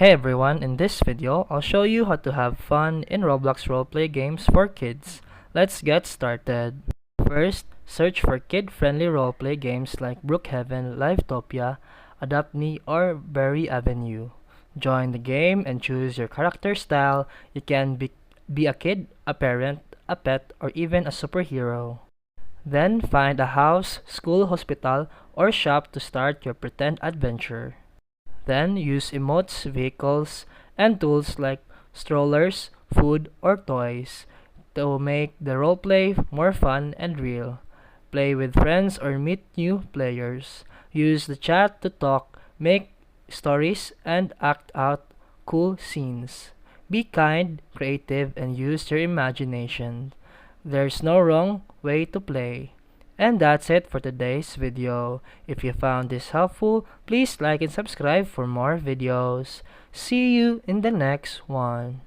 Hey everyone, in this video, I'll show you how to have fun in Roblox roleplay games for kids. Let's get started. First, search for kid-friendly roleplay games like Brookhaven, Livetopia, Adopt Me, or Berry Avenue. Join the game and choose your character style. You can be a kid, a parent, a pet, or even a superhero. Then find a house, school, hospital, or shop to start your pretend adventure. Then use emotes, vehicles, and tools like strollers, food, or toys to make the roleplay more fun and real. Play with friends or meet new players. Use the chat to talk, make stories, and act out cool scenes. Be kind, creative, and use your imagination. There's no wrong way to play. And that's it for today's video. If you found this helpful, please like and subscribe for more videos. See you in the next one.